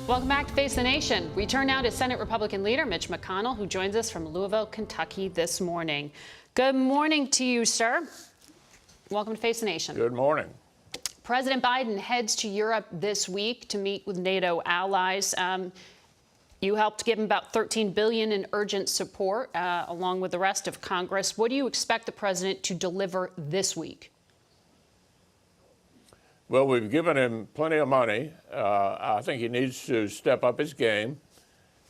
Welcome back to Face the Nation. We turn now to Senate Republican leader Mitch McConnell, who joins us from Louisville, Kentucky this morning. Good morning to you, sir. Welcome to Face the Nation. Good morning. President Biden heads to Europe this week to meet with NATO allies. You helped give him about $13 billion in urgent support, along with the rest of Congress. What do you expect the president to deliver this week? Well, we've given him plenty of money. I think he needs to step up his game.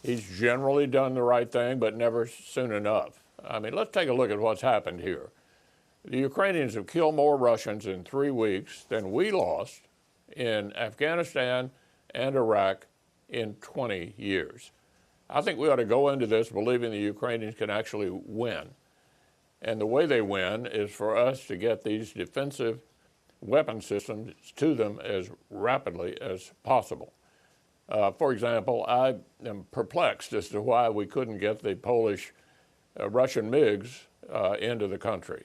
He's generally done the right thing, but never soon enough. I mean, let's take a look at what's happened here. The Ukrainians have killed more Russians in 3 weeks than we lost in Afghanistan and Iraq in 20 years. I think we ought to go into this believing the Ukrainians can actually win. And the way they win is for us to get these defensive weapon systems to them as rapidly as possible. For example, I am perplexed as to why we couldn't get the Polish Russian MiGs into the country.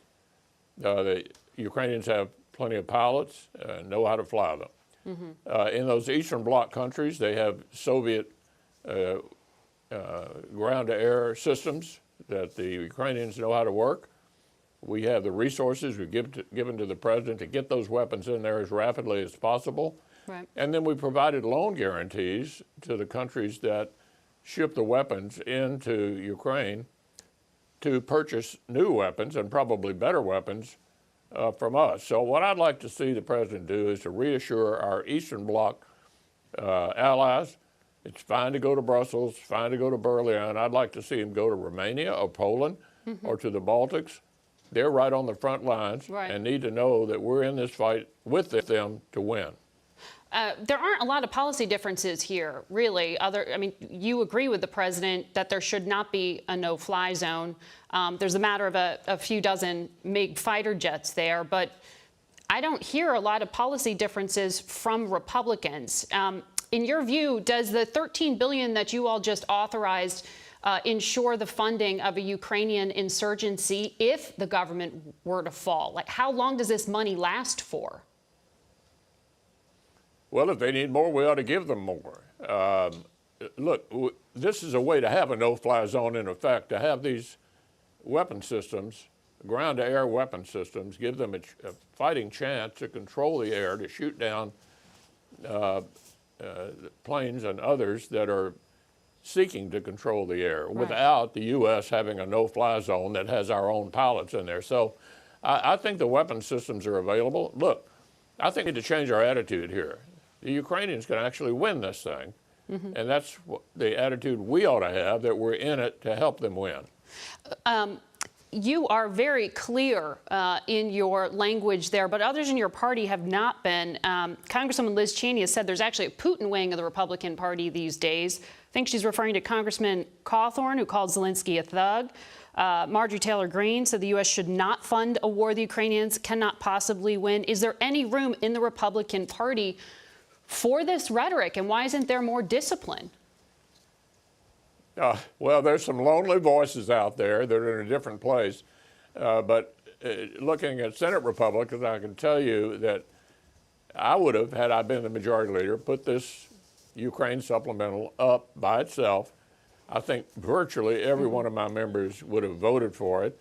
The Ukrainians have plenty of pilots, know how to fly them. Mm-hmm. In those Eastern Bloc countries, they have Soviet ground-to-air systems that the Ukrainians know how to work. We have the resources we've given to the president to get those weapons in there as rapidly as possible. Right. And then we provided loan guarantees to the countries that ship the weapons into Ukraine to purchase new weapons and probably better weapons from us. So what I'd like to see the president do is to reassure our Eastern Bloc allies. It's fine to go to Brussels, fine to go to Berlin. I'd like to see him go to Romania or Poland or to the Baltics. They're right on the front lines and need to know that we're in this fight with them to win. There aren't a lot of policy differences here, really. I mean, you agree with the president that there should not be a no-fly zone. There's a matter of a few dozen MiG fighter jets there, but I don't hear a lot of policy differences from Republicans. In your view, does the $13 billion that you all just authorized ensure the funding of a Ukrainian insurgency if the government were to fall? Like, how long does this money last for? Well, if they need more, we ought to give them more. Look, this is a way to have a no-fly zone in effect, to have these weapon systems, ground-to-air weapon systems, give them a fighting chance to control the air, to shoot down planes and others that are seeking to control the air without the U.S. having a no-fly zone that has our own pilots in there. So I think the weapon systems are available. Look, I think we need to change our attitude here. The Ukrainians can actually win this thing, and that's the attitude we ought to have, that we're in it to help them win. You are very clear in your language there, but others in your party have not been. Congresswoman Liz Cheney has said there's actually a Putin wing of the Republican Party these days. I think she's referring to Congressman Cawthorn, who called Zelensky a thug. Marjorie Taylor Greene said the U.S. should not fund a war the Ukrainians cannot possibly win. Is there any room in the Republican Party for this rhetoric, and why isn't there more discipline? Well, there's some lonely voices out there that are in a different place. But looking at Senate Republicans, I can tell you that I would have, had I been the majority leader, put this Ukraine supplemental up by itself. I think virtually every one of my members would have voted for it.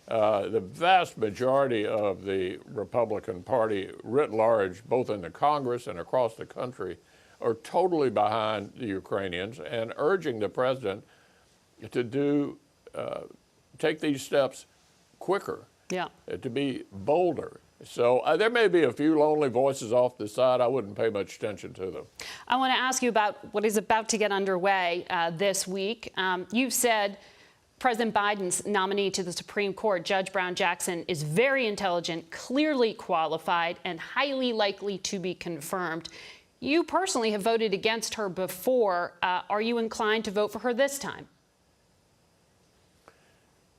The vast majority of the Republican Party writ large, both in the Congress and across the country, are totally behind the Ukrainians and urging the president to take these steps quicker, to be bolder. So there may be a few lonely voices off the side. I wouldn't pay much attention to them. I want to ask you about what is about to get underway this week. You've said President Biden's nominee to the Supreme Court, Judge Brown Jackson, is very intelligent, clearly qualified, and highly likely to be confirmed. You personally have voted against her before. Are you inclined to vote for her this time?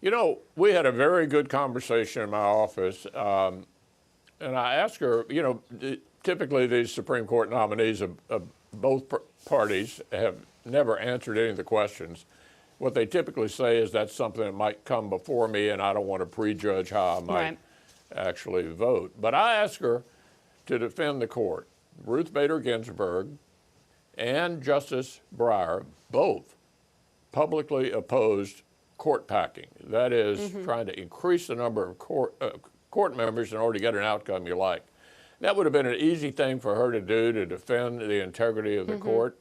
You know, we had a very good conversation in my office, and I asked her, you know, typically these Supreme Court nominees of both parties have never answered any of the questions. What they typically say is that's something that might come before me, and I don't want to prejudge how I might actually vote. But I asked her to defend the court, Ruth Bader Ginsburg, and Justice Breyer both publicly opposed court packing. That is, trying to increase the number of court members in order to get an outcome you like. That would have been an easy thing for her to do to defend the integrity of the court.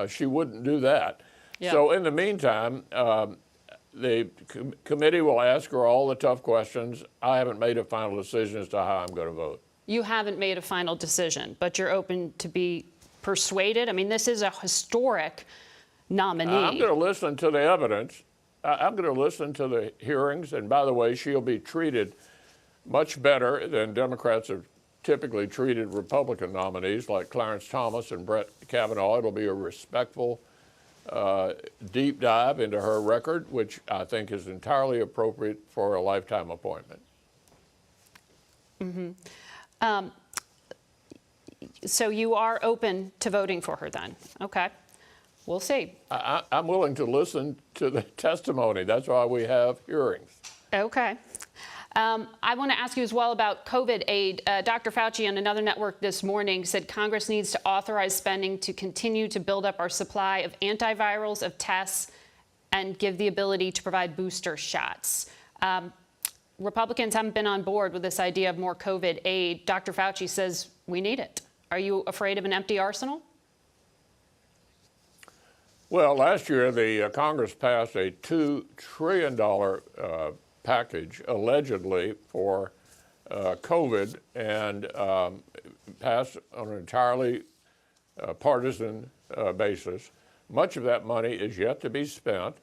She wouldn't do that. Yeah. So in the meantime, the committee will ask her all the tough questions. I haven't made a final decision as to how I'm going to vote. You haven't made a final decision, but you're open to be persuaded? I mean, this is a historic nominee. I'm going to listen to the evidence. I'm going to listen to the hearings. And by the way, she'll be treated much better than Democrats have typically treated Republican nominees like Clarence Thomas and Brett Kavanaugh. It'll be a respectful, deep dive into her record, which I think is entirely appropriate for a lifetime appointment. So you are open to voting for her then? Okay. We'll see. I'm willing to listen to the testimony. That's why we have hearings. Okay. I want to ask you as well about COVID aid. Dr. Fauci on another network this morning said Congress needs to authorize spending to continue to build up our supply of antivirals, of tests, and give the ability to provide booster shots. Republicans haven't been on board with this idea of more COVID aid. Dr. Fauci says we need it. Are you afraid of an empty arsenal? Well, last year, the Congress passed a $2 trillion package, allegedly, for COVID, and passed on an entirely partisan basis. Much of that money is yet to be spent.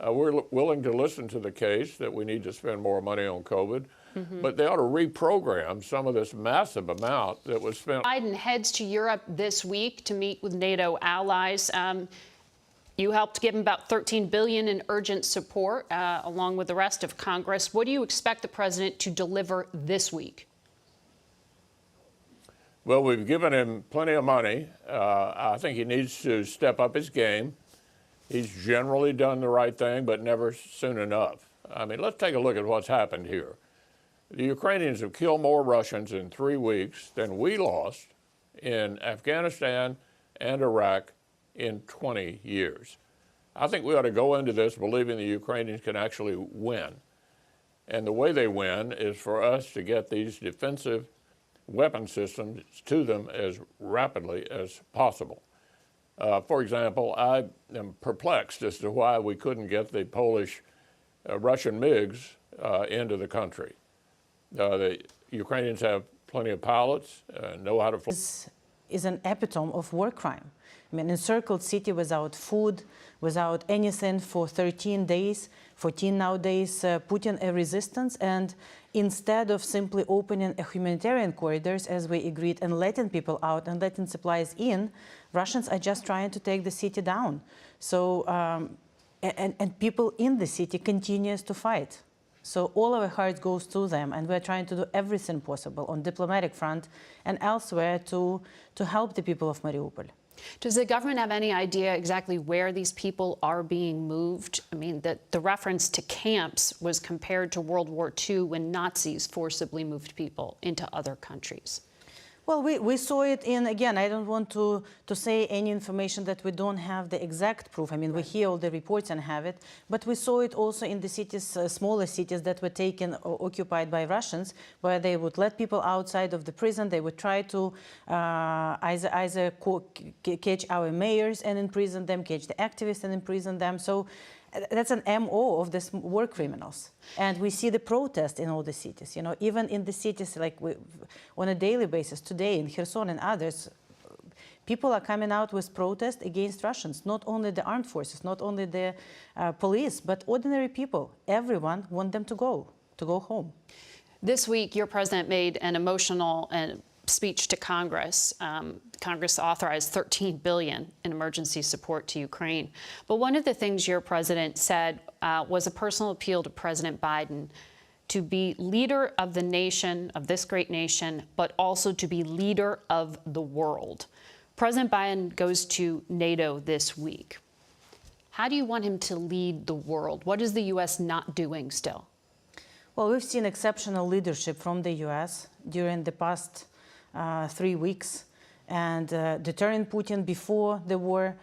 We're willing to listen to the case that we need to spend more money on COVID, but they ought to reprogram some of this massive amount that was spent. Biden heads to Europe this week to meet with NATO allies. You helped give him about $13 billion in urgent support, along with the rest of Congress. What do you expect the president to deliver this week? Well, we've given him plenty of money. I think he needs to step up his game. He's generally done the right thing, but never soon enough. I mean, let's take a look at what's happened here. The Ukrainians have killed more Russians in 3 weeks than we lost in Afghanistan and Iraq in 20 years. I think we ought to go into this believing the Ukrainians can actually win. And the way they win is for us to get these defensive weapon systems to them as rapidly as possible. For example, I am perplexed as to why we couldn't get the Polish Russian MiGs into the country. The Ukrainians have plenty of pilots, know how to fly. Is an epitome of war crime. I mean, encircled city without food, without anything for 13 days, 14 nowadays, putting a resistance. And instead of simply opening a humanitarian corridors, as we agreed, and letting people out and letting supplies in, Russians are just trying to take the city down. So, and people in the city continues to fight. So all our heart goes to them, and we're trying to do everything possible on diplomatic front and elsewhere to help the people of Mariupol. Does the government have any idea exactly where these people are being moved? I mean, the reference to camps was compared to World War II when Nazis forcibly moved people into other countries. Well, we saw it in, again, I don't want to say any information that we don't have the exact proof. I mean, we hear all the reports and have it, but we saw it also in the cities, smaller cities that were taken or occupied by Russians, where they would let people outside of the prison. They would try to either catch our mayors and imprison them, catch the activists and imprison them. So that's an MO of these war criminals. And we see the protest in all the cities, you know, even in the cities like on a daily basis today in Kherson and others, people are coming out with protest against Russians, not only the armed forces, not only the police, but ordinary people. Everyone wants them to go home. This week, your president made an emotional speech to Congress. Congress authorized $13 billion in emergency support to Ukraine. But one of the things your president said was a personal appeal to President Biden to be leader of the nation, of this great nation, but also to be leader of the world. President Biden goes to NATO this week. How do you want him to lead the world? What is the U.S. not doing still? Well, we've seen exceptional leadership from the U.S. during the past 3 weeks. and deterring Putin before the war,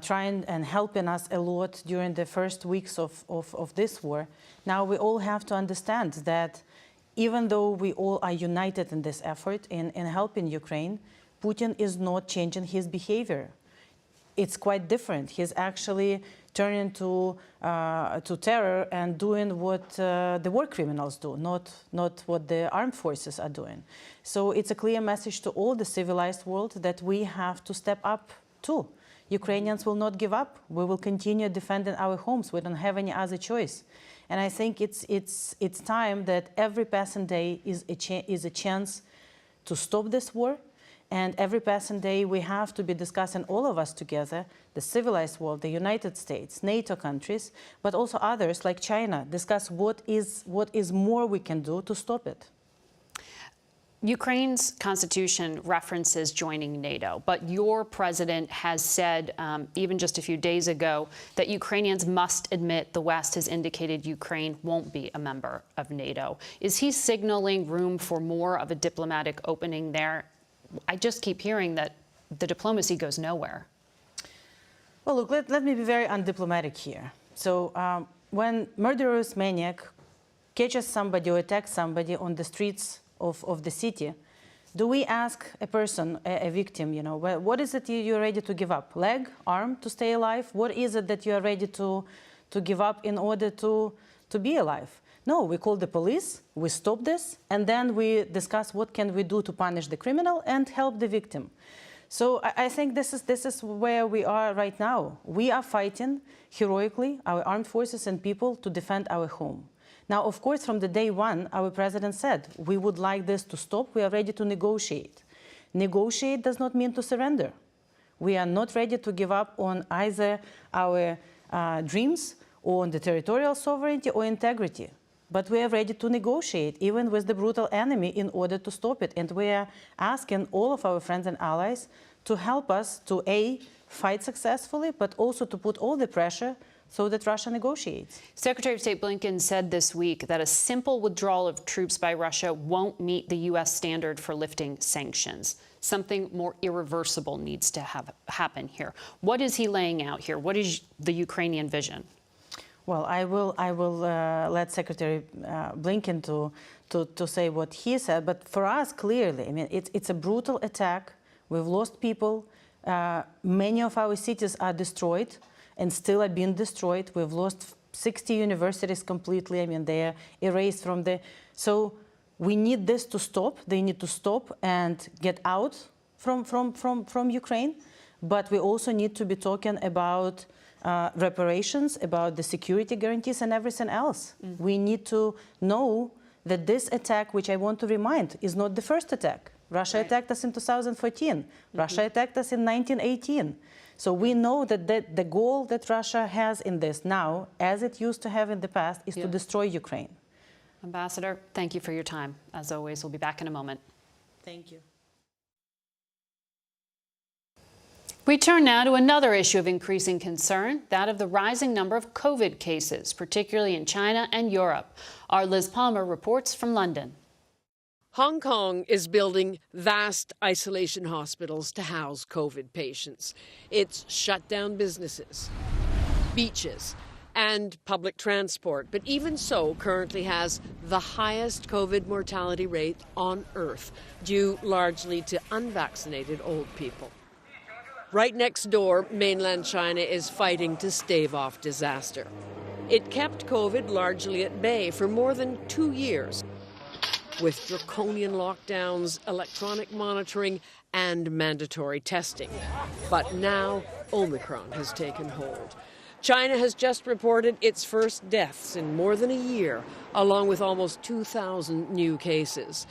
trying and helping us a lot during the first weeks of this war. Now we all have to understand that even though we all are united in this effort in helping Ukraine, Putin is not changing his behavior. It's quite different. He's actually turning to terror and doing what the war criminals do, not what the armed forces are doing. So it's a clear message to all the civilized world that we have to step up too. Ukrainians will not give up. We will continue defending our homes. We don't have any other choice. And I think it's time that every passing day is a chance to stop this war. And every passing day we have to be discussing, all of us together, the civilized world, the United States, NATO countries, but also others like China, discuss what is more we can do to stop it. Ukraine's constitution references joining NATO, but your president has said, even just a few days ago, that Ukrainians must admit the West has indicated Ukraine won't be a member of NATO. Is he signaling room for more of a diplomatic opening there? I just keep hearing that the diplomacy goes nowhere. Well, look, let me be very undiplomatic here. So when murderous maniac catches somebody or attacks somebody on the streets of the city, do we ask a person, a victim, you know, what is it you're ready to give up? Leg, arm to stay alive? What is it that you're ready to give up in order to be alive? No, we call the police, we stop this, and then we discuss what can we do to punish the criminal and help the victim. So I think this is where we are right now. We are fighting heroically, our armed forces and people, to defend our home. Now, of course, from the day one, our president said, we would like this to stop, we are ready to negotiate. Negotiate does not mean to surrender. We are not ready to give up on either our dreams or on the territorial sovereignty or integrity. But we are ready to negotiate, even with the brutal enemy, in order to stop it. And we are asking all of our friends and allies to help us to, A, fight successfully, but also to put all the pressure so that Russia negotiates. Secretary of State Blinken said this week that a simple withdrawal of troops by Russia won't meet the U.S. standard for lifting sanctions. Something more irreversible needs to happen here. What is he laying out here? What is the Ukrainian vision? Well, I will let Secretary Blinken to say what he said. But for us, clearly, I mean, it's a brutal attack. We've lost people. Many of our cities are destroyed and still are being destroyed. We've lost 60 universities completely. I mean, they are erased from the... So we need this to stop. They need to stop and get out from Ukraine. But we also need to be talking about reparations, about the security guarantees and everything else. We need to know that this attack, which I want to remind, is not the first attack. Russia attacked us in 2014. Russia attacked us in 1918. So we know that the goal that Russia has in this now, as it used to have in the past, is to destroy Ukraine. Ambassador, thank you for your time. As always, we'll be back in a moment. Thank you. We turn now to another issue of increasing concern, that of the rising number of COVID cases, particularly in China and Europe. Our Liz Palmer reports from London. Hong Kong is building vast isolation hospitals to house COVID patients. It's shut down businesses, beaches, and public transport, but even so currently has the highest COVID mortality rate on Earth, due largely to unvaccinated old people. Right next door, mainland China is fighting to stave off disaster. It kept COVID largely at bay for more than 2 years, with draconian lockdowns, electronic monitoring, and mandatory testing. But now, Omicron has taken hold. China has just reported its first deaths in more than a year, along with almost 2,000 new cases.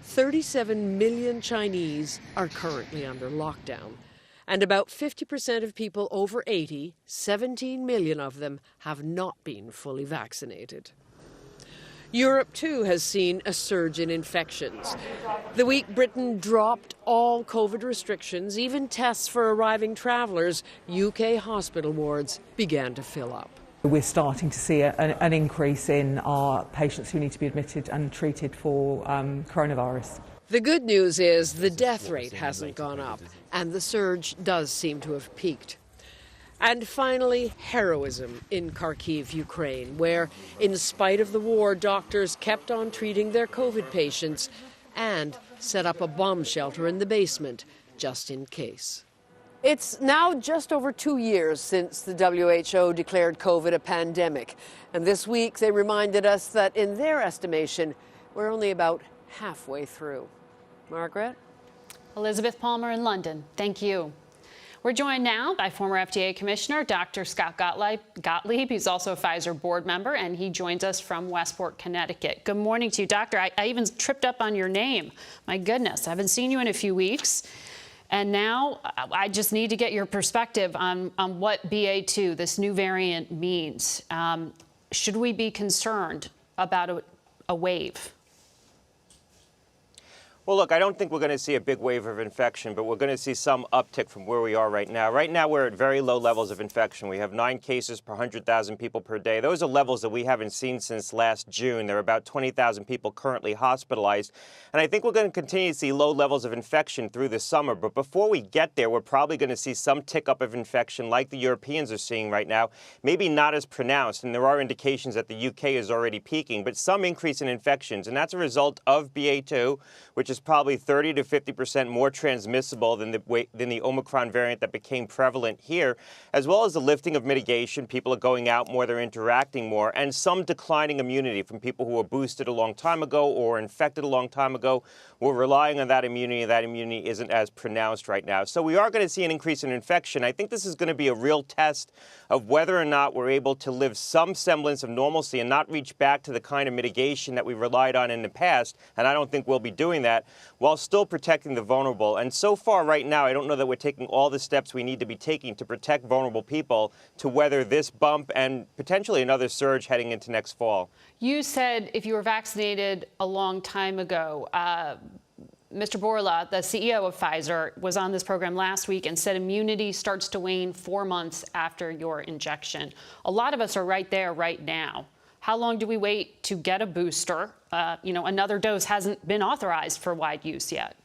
37 million Chinese are currently under lockdown. And about 50% of people over 80, 17 million of them, have not been fully vaccinated. Europe, too, has seen a surge in infections. The week Britain dropped all COVID restrictions, even tests for arriving travellers, UK hospital wards began to fill up. We're starting to see an increase in our patients who need to be admitted and treated for coronavirus. The good news is the death rate hasn't gone up, and the surge does seem to have peaked. And finally, heroism in Kharkiv, Ukraine, where, in spite of the war, doctors kept on treating their COVID patients and set up a bomb shelter in the basement, just in case. It's now just over 2 years since the WHO declared COVID a pandemic. And this week, they reminded us that, in their estimation, we're only about halfway through. Margaret? Elizabeth Palmer in London, thank you. We're joined now by former FDA Commissioner Dr. Scott Gottlieb. He's also a Pfizer board member, and he joins us from Westport, Connecticut. Good morning to you, Doctor. I even tripped up on your name. My goodness, I haven't seen you in a few weeks. And now I just need to get your perspective on what BA2, this new variant, means. Should we be concerned about a wave? Well, look, I don't think we're going to see a big wave of infection, but we're going to see some uptick from where we are right now. Right now, we're at very low levels of infection. We have 9 cases per 100,000 people per day. Those are levels that we haven't seen since last June. There are about 20,000 people currently hospitalized. And I think we're going to continue to see low levels of infection through the summer. But before we get there, we're probably going to see some tick up of infection like the Europeans are seeing right now. Maybe not as pronounced, and there are indications that the UK is already peaking, but some increase in infections. And that's a result of BA2, which is probably 30 to 50% more transmissible than the Omicron variant that became prevalent here, as well as the lifting of mitigation. People are going out more, they're interacting more, and some declining immunity from people who were boosted a long time ago or infected a long time ago. We're relying on that immunity. That immunity isn't as pronounced right now. So we are going to see an increase in infection. I think this is going to be a real test of whether or not we're able to live some semblance of normalcy and not reach back to the kind of mitigation that we relied on in the past. And I don't think we'll be doing that, while still protecting the vulnerable. And so far right now, I don't know that we're taking all the steps we need to be taking to protect vulnerable people to weather this bump and potentially another surge heading into next fall. You said if you were vaccinated a long time ago. Mr. Bourla, the CEO of Pfizer, was on this program last week and said immunity starts to wane 4 months after your injection. A lot of us are right there right now. How long do we wait to get a booster? Another dose hasn't been authorized for wide use yet.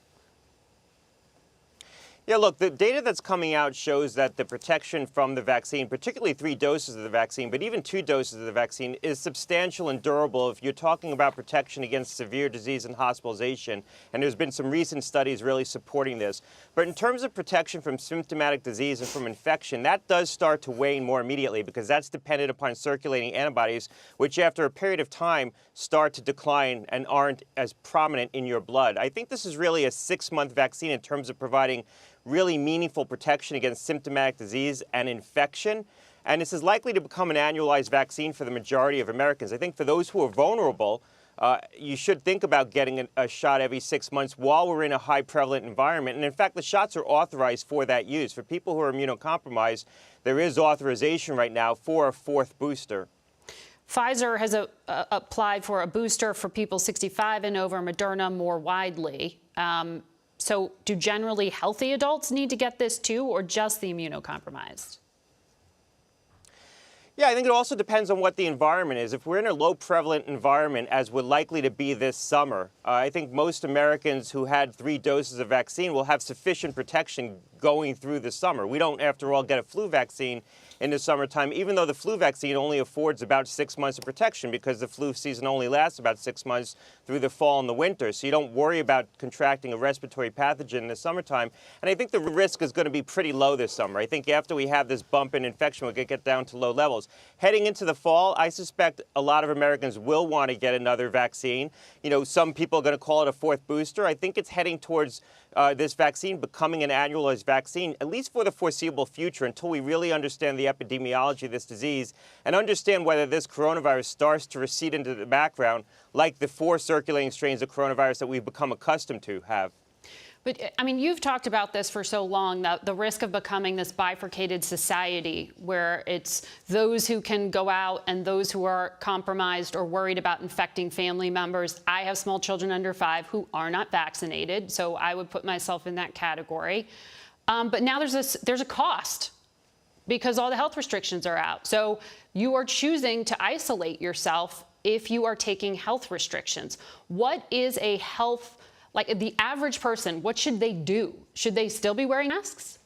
Yeah, look, the data that's coming out shows that the protection from the vaccine, particularly 3 doses of the vaccine, but even 2 doses of the vaccine, is substantial and durable if you're talking about protection against severe disease and hospitalization. And there's been some recent studies really supporting this. But in terms of protection from symptomatic disease and from infection, that does start to wane more immediately because that's dependent upon circulating antibodies, which after a period of time start to decline and aren't as prominent in your blood. I think this is really a 6-month vaccine in terms of providing really meaningful protection against symptomatic disease and infection. And this is likely to become an annualized vaccine for the majority of Americans. I think for those who are vulnerable, you should think about getting a shot every 6 months while we're in a high prevalent environment. And in fact, the shots are authorized for that use. For people who are immunocompromised, there is authorization right now for a 4th booster. Pfizer has applied for a booster for people 65 and over, Moderna more widely. So do generally healthy adults need to get this too, or just the immunocompromised? Yeah, I think it also depends on what the environment is. If we're in a low prevalent environment, as we're likely to be this summer, I think most Americans who had 3 doses of vaccine will have sufficient protection going through the summer. We don't, after all, get a flu vaccine in the summertime, even though the flu vaccine only affords about 6 months of protection because the flu season only lasts about 6 months through the fall and the winter. So you don't worry about contracting a respiratory pathogen in the summertime. And I think the risk is going to be pretty low this summer. I think after we have this bump in infection, we're going to get down to low levels. Heading into the fall, I suspect a lot of Americans will want to get another vaccine. Some people are going to call it a 4th booster. I think it's heading towards this vaccine becoming an annualized vaccine, at least for the foreseeable future, until we really understand the epidemiology of this disease and understand whether this coronavirus starts to recede into the background like the 4 circulating strains of coronavirus that we've become accustomed to have. But, you've talked about this for so long, the risk of becoming this bifurcated society where it's those who can go out and those who are compromised or worried about infecting family members. I have small children under 5 who are not vaccinated, so I would put myself in that category. But now there's a cost because all the health restrictions are out. So you are choosing to isolate yourself if you are taking health restrictions. What is a health Like the average person, what should they do? Should they still be wearing masks?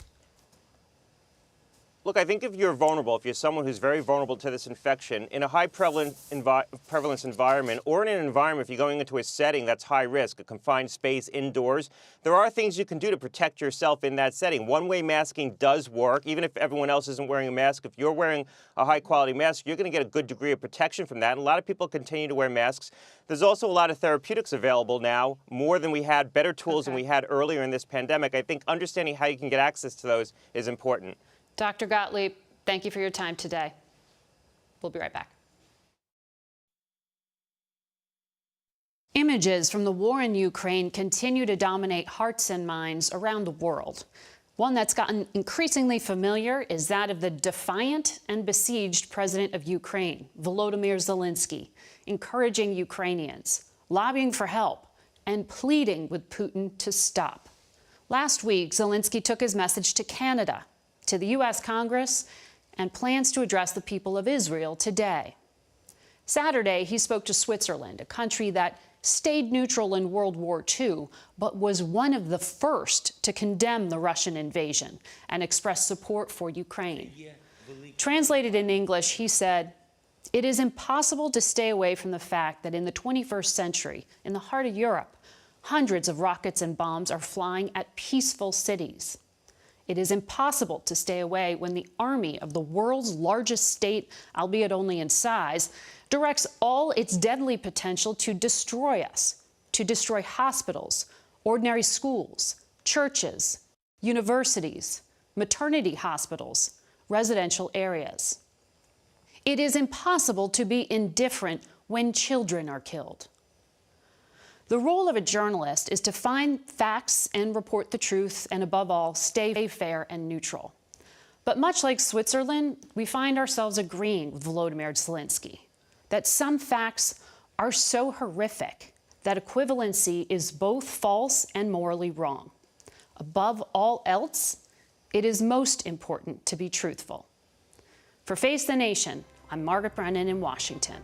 Look, I think if you're vulnerable, if you're someone who's very vulnerable to this infection, in a high prevalence environment, or in an environment, if you're going into a setting that's high risk, a confined space indoors, there are things you can do to protect yourself in that setting. One-way masking does work, even if everyone else isn't wearing a mask. If you're wearing a high-quality mask, you're going to get a good degree of protection from that. And a lot of people continue to wear masks. There's also a lot of therapeutics available now, more than we had, better tools than we had earlier in this pandemic. I think understanding how you can get access to those is important. Dr. Gottlieb, thank you for your time today. We'll be right back. Images from the war in Ukraine continue to dominate hearts and minds around the world. One that's gotten increasingly familiar is that of the defiant and besieged president of Ukraine, Volodymyr Zelensky, encouraging Ukrainians, lobbying for help, and pleading with Putin to stop. Last week, Zelensky took his message to Canada, to the U.S. Congress, and plans to address the people of Israel today. Saturday, he spoke to Switzerland, a country that stayed neutral in World War II, but was one of the first to condemn the Russian invasion and express support for Ukraine. Translated in English, he said, "It is impossible to stay away from the fact that in the 21st century, in the heart of Europe, hundreds of rockets and bombs are flying at peaceful cities. It is impossible to stay away when the army of the world's largest state, albeit only in size, directs all its deadly potential to destroy us, to destroy hospitals, ordinary schools, churches, universities, maternity hospitals, residential areas. It is impossible to be indifferent when children are killed." The role of a journalist is to find facts and report the truth, and above all, stay fair and neutral. But much like Switzerland, we find ourselves agreeing with Volodymyr Zelensky that some facts are so horrific that equivalency is both false and morally wrong. Above all else, it is most important to be truthful. For Face the Nation, I'm Margaret Brennan in Washington.